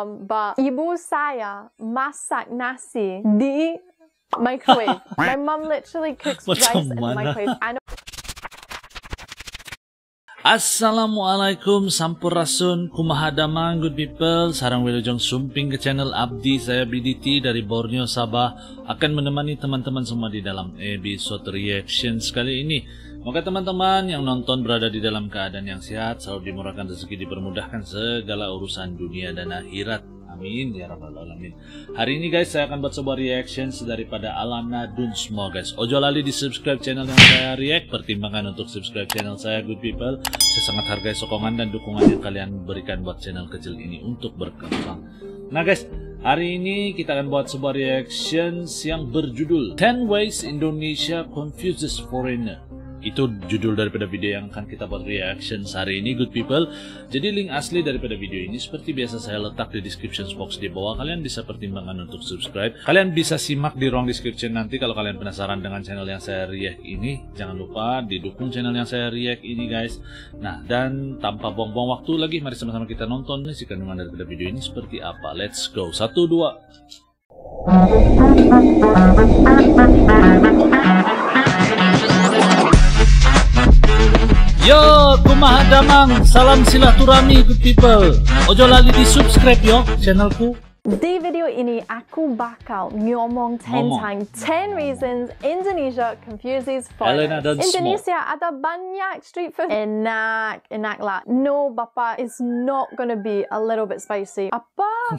But ibu saya masak nasi di microwave. My mum literally cooks rice in the microwave. Assalamualaikum sampurasun kumaha damang good people. Sarang wilujeng sumping ke channel Abdi, saya BDT dari Borneo Sabah akan menemani teman-teman semua di dalam episode reaction kali ini. Moga teman-teman yang nonton berada di dalam keadaan yang sehat, selalu dimurahkan rezeki, dipermudahkan segala urusan dunia dan akhirat. Amin ya rabbal alamin. Hari ini guys saya akan buat sebuah reaction daripada Alana Dun semua guys. Ojo lali di subscribe channel yang saya react. Pertimbangkan untuk subscribe channel saya good people. Saya sangat hargai sokongan dan dukungan yang kalian berikan buat channel kecil ini untuk berkembang. Nah guys, hari ini kita akan buat sebuah reaction yang berjudul 10 Ways Indonesia Confuses Foreigner. Itu judul daripada video yang akan kita buat reaction hari ini good people. Jadi link asli daripada video ini seperti biasa saya letak di description box di bawah. Kalian bisa pertimbangkan untuk subscribe. Kalian bisa simak di ruang description nanti kalau kalian penasaran dengan channel yang saya react ini. Jangan lupa didukung channel yang saya react ini guys. Nah, dan tanpa buang-buang waktu lagi, mari sama-sama kita nonton isi kandungan daripada video ini seperti apa. Let's go. 1, 2. Yo, kumaha damang, salam silatuhrahmi good people. Ojo lali di subscribe yo channelku. Di video ini aku bakal ngomong tentang 10 reasons Indonesia confuses foreigners. Indonesia ada banyak street food. Enak lah. No, Bapa, it's not gonna be a little bit spicy. Apa?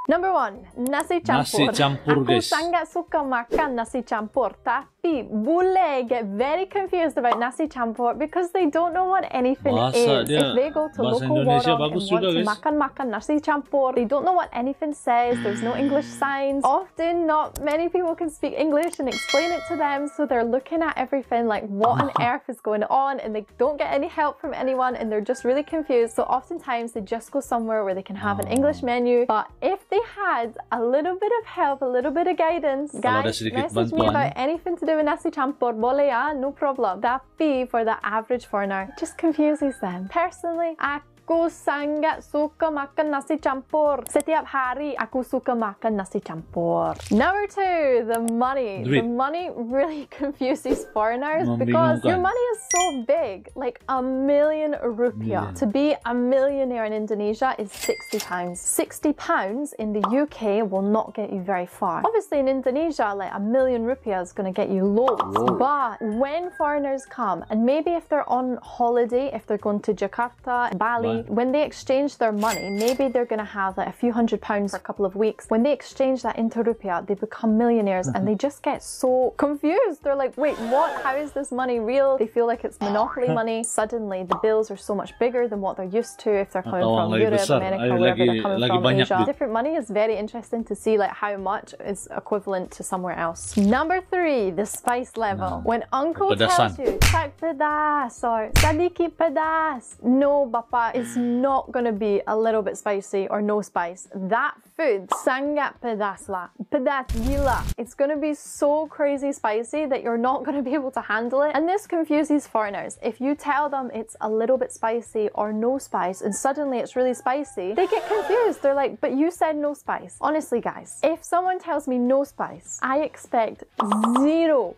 Number 1, nasi campur. Nasi campur guys. Aku sangat suka makan nasi campur, tapi Bule get very confused about nasi campur because they don't know what anything is. If they go to local warung and want to makan nasi campur, they don't know what anything says. There's no English signs. Often, not many people can speak English and explain it to them, so they're looking at everything like, what on earth is going on? And they don't get any help from anyone, and they're just really confused. So oftentimes, they just go somewhere where they can have an English menu. But if they had a little bit of help, a little bit of guidance, guys, message me about anything to do with nasi campur, boleh ya, no problem. Tapi for the average foreigner, it just confuses them. Personally, aku sangat suka makan nasi campur. Setiap hari aku suka makan nasi campur. Number 2, the money. The money really confuses foreigners because your money is so big, like ₦1,000,000 rupiah. To be a millionaire in Indonesia is 60 pounds. 60 pounds in the UK will not get you very far. Obviously in Indonesia, like ₦1,000,000 rupiah is going to get you loads. But when foreigners come, and maybe if they're on holiday, if they're going to Jakarta, Bali, when they exchange their money, maybe they're going to have like a few £100s for a couple of weeks. When they exchange that into rupiah, they become millionaires and they just get so confused. They're like, wait, what? How is this money real? They feel like it's monopoly money. Suddenly, the bills are so much bigger than what they're used to if they're coming from Europe, America, wherever they're coming from, Asia. Different money is very interesting to see like how much is equivalent to somewhere else. Number 3, the spice level. When uncle tells you, tak pedas or sedikit pedas, no, Bapa, it's not gonna be a little bit spicy or no spice. That food sangat pedas lah, pedas gila. It's gonna be so crazy spicy that you're not gonna be able to handle it. And this confuses foreigners. If you tell them it's a little bit spicy or no spice and suddenly it's really spicy, they get confused. They're like, but you said no spice. Honestly guys, if someone tells me no spice, I expect 0%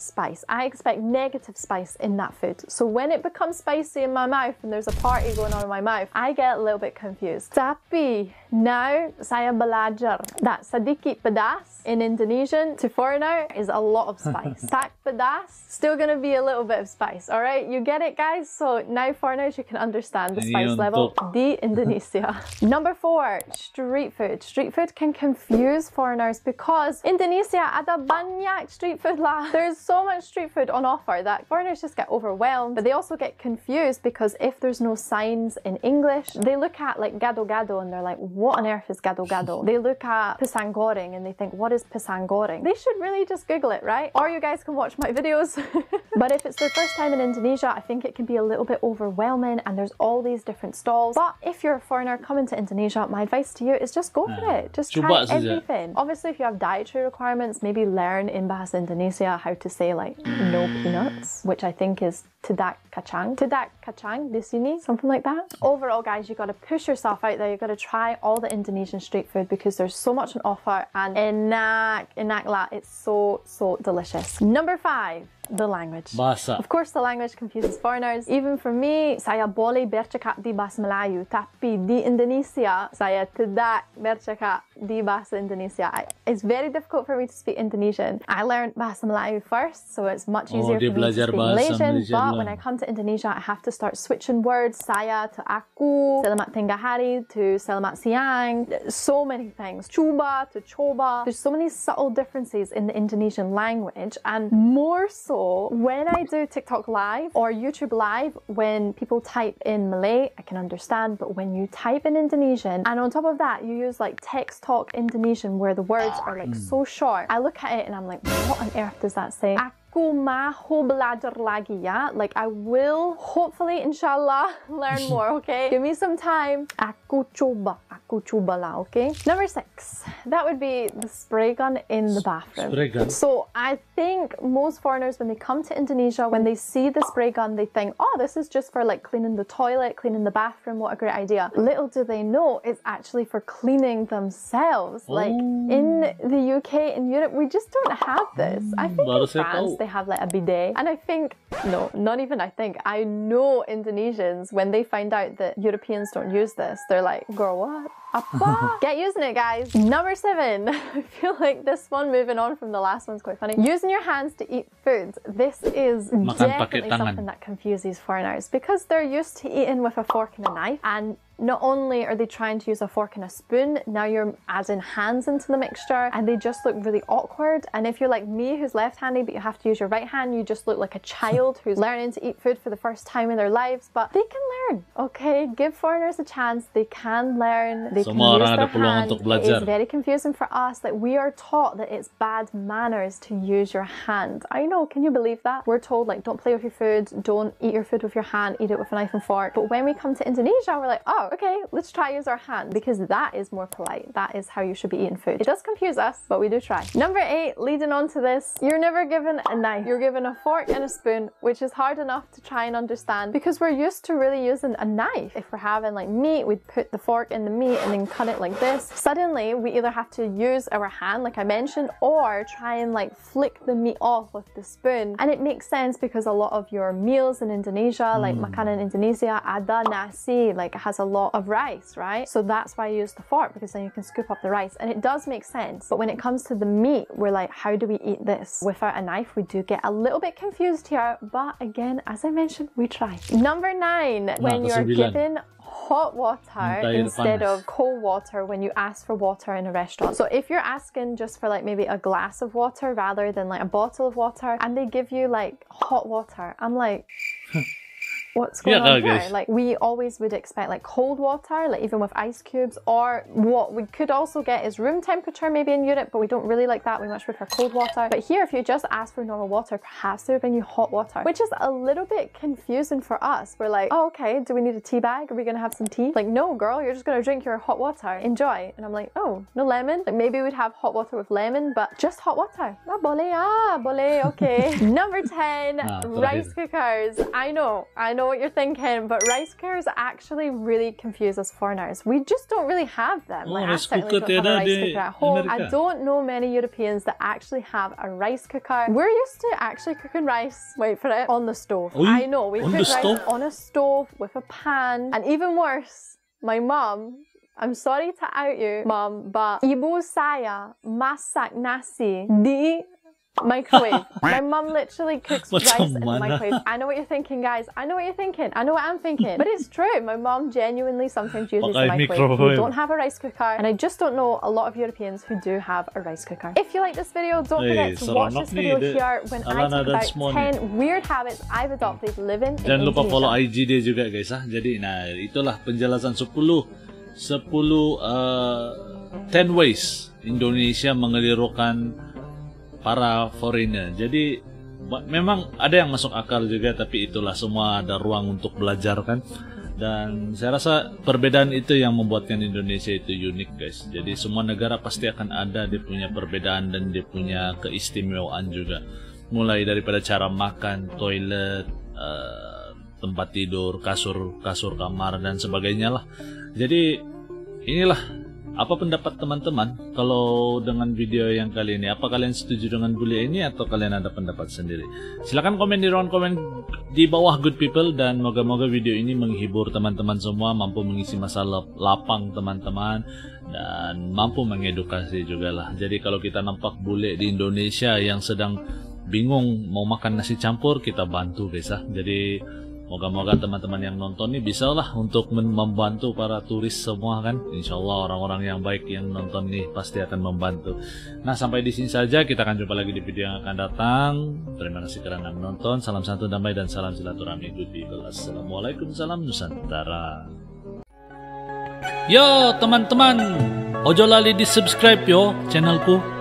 spice. I expect negative spice in that food. So when it becomes spicy in my mouth and there's a party going on in my mouth, I get a little bit confused. Tapi now saya belajar that sedikit pedas in Indonesian to foreigner is a lot of spice. Tak pedas, still gonna be a little bit of spice. All right, you get it guys? So now foreigners, you can understand the spice level di Indonesia. Number 4, street food. Street food can confuse foreigners because Indonesia ada banyak street food lah. There's so much street food on offer that foreigners just get overwhelmed, but they also get confused because if there's no signs in English, they look at like gado-gado and they're like, what on earth is gado-gado? They look at pisang goreng and they think, what is pisang goreng? They should really just Google it, right? Or you guys can watch my videos. But if it's their first time in Indonesia, I think it can be a little bit overwhelming and there's all these different stalls. But if you're a foreigner coming to Indonesia, my advice to you is just go for it. Just try everything. Obviously, if you have dietary requirements, maybe learn in Bahasa Indonesia how to say like no peanuts, which I think is tidak kacang. Tidak kacang di sini, something like that. Overall, guys, you gotta push yourself out there. You gotta try all the Indonesian street food because there's so much on offer, and enak lah. It's so delicious. Number 5. The language. Bahasa. Of course, the language confuses foreigners. Even for me, saya boleh bercakap di bahasa Melayu, tapi di Indonesia, saya tidak bercakap di bahasa Indonesia. It's very difficult for me to speak Indonesian. I learned bahasa Melayu first, so it's much easier for me to speak Malaysian. But when I come to Indonesia, I have to start switching words. Saya to aku, selamat tengah hari to selamat siang. So many things. Cuba to coba. There's so many subtle differences in the Indonesian language, and more so when I do TikTok live or YouTube live, when people type in Malay, I can understand, but when you type in Indonesian, and on top of that, you use like text talk Indonesian where the words are like so short, I look at it and I'm like, what on earth does that say? Aku mau belajar lagi ya. Like, I will hopefully, inshallah, learn more, okay? Give me some time. Aku coba lah, okay? Number 6, that would be the spray gun in the bathroom. Spray gun. So I think most foreigners, when they come to Indonesia, when they see the spray gun, they think, oh, this is just for like cleaning the toilet, cleaning the bathroom. What a great idea. Little do they know, it's actually for cleaning themselves. Like in the UK, in Europe, we just don't have this. I think in France, they have like a bidet. And I think, no, not even I think, I know Indonesians, when they find out that Europeans don't use this, they're like, girl, what? Apa? Get using it, guys. Number 7. I feel like this one, moving on from the last one's quite funny. Using your hands to eat food. This is definitely something that confuses foreigners because they're used to eating with a fork and a knife, and not only are they trying to use a fork and a spoon, now you're adding hands into the mixture and they just look really awkward. And if you're like me, who's left-handed, but you have to use your right hand, you just look like a child who's learning to eat food for the first time in their lives. But they can learn, okay? Give foreigners a chance. They can learn. They can use their hand. It is very confusing for us. Like, we are taught that it's bad manners to use your hand. I know, can you believe that? We're told, like, don't play with your food, don't eat your food with your hand, eat it with a knife and fork. But when we come to Indonesia, we're like, oh, okay, let's try use our hand, because that is more polite. That is how you should be eating food. It does confuse us, but we do try. Number 8, leading on to this, you're never given a knife. You're given a fork and a spoon, which is hard enough to try and understand because we're used to really using a knife. If we're having like meat, we'd put the fork in the meat and then cut it like this. Suddenly, we either have to use our hand, like I mentioned, or try and like flick the meat off with the spoon. And it makes sense because a lot of your meals in Indonesia, like makanan Indonesia, ada nasi, like it has a lot of rice, right? So that's why I use the fork, because then you can scoop up the rice, and it does make sense. But when it comes to the meat, we're like, how do we eat this without a knife? We do get a little bit confused here, but again, as I mentioned, we try. Number 9, when you're given hot water instead of cold water when you ask for water in a restaurant. So if you're asking just for like maybe a glass of water rather than like a bottle of water, and they give you like hot water, I'm like, what's going on here? Like, we always would expect like cold water, like even with ice cubes, or what we could also get is room temperature maybe in Europe, but we don't really like that. We much prefer cold water. But here, if you just ask for normal water, perhaps they would bring you hot water, which is a little bit confusing for us. We're like, oh, okay, do we need a tea bag? Are we gonna have some tea? Like, no, girl, you're just gonna drink your hot water. Enjoy. And I'm like, oh, no lemon? Like, maybe we'd have hot water with lemon, but just hot water. Boleh, okay. Number 10, rice cookers. I know what you're thinking, but rice cookers actually really confuse us foreigners. We just don't really have them. Like, I certainly don't have a rice cooker at home. I don't know many Europeans that actually have a rice cooker. We're used to actually cooking rice, wait for it, on the stove. I know, we cook rice on a stove with a pan, and even worse, my mom, I'm sorry to out you, mom, but ibu saya masak nasi di microwave. My mum literally cooks rice in the microwave. I know what you're thinking, guys. I know what you're thinking. I know what I'm thinking. But it's true. My mum genuinely sometimes uses the microwave. We don't have a rice cooker, and I just don't know a lot of Europeans who do have a rice cooker. If you like this video, don't forget to watch this video here when I talk about 10 weird habits I've adopted living in Indonesia. Jangan lupa follow IG dia juga, guys. Jadi, nah, itulah penjelasan 10 ways Indonesia mengelirukan para foreigner. Jadi memang ada yang masuk akal juga, tapi itulah, semua ada ruang untuk belajar kan. Dan saya rasa perbedaan itu yang membuatkan Indonesia itu unik, guys. Jadi semua negara pasti akan ada dia punya perbedaan dan dia punya keistimewaan juga. Mulai daripada cara makan, toilet, tempat tidur, kasur kamar dan sebagainya lah. Jadi inilah apa pendapat teman-teman kalau dengan video yang kali ini. Apa kalian setuju dengan Bule ini atau kalian ada pendapat sendiri? Silahkan komen di ruang komen di bawah good people, dan moga-moga video ini menghibur teman-teman semua, mampu mengisi masa lapang teman-teman, dan mampu mengedukasi juga lah. Jadi kalau kita nampak bule di Indonesia yang sedang bingung mau makan nasi campur, kita bantu guys. Jadi moga-moga teman-teman yang nonton ini bisa lah untuk membantu para turis semua kan. Insya Allah orang-orang yang baik yang nonton nih pasti akan membantu. Nah, sampai di sini saja, kita akan jumpa lagi di video yang akan datang. Terima kasih karena menonton. Salam satu damai dan salam silaturahmi good people. Assalamualaikum, salam Nusantara. Yo teman-teman, ojo lali di subscribe yo channelku.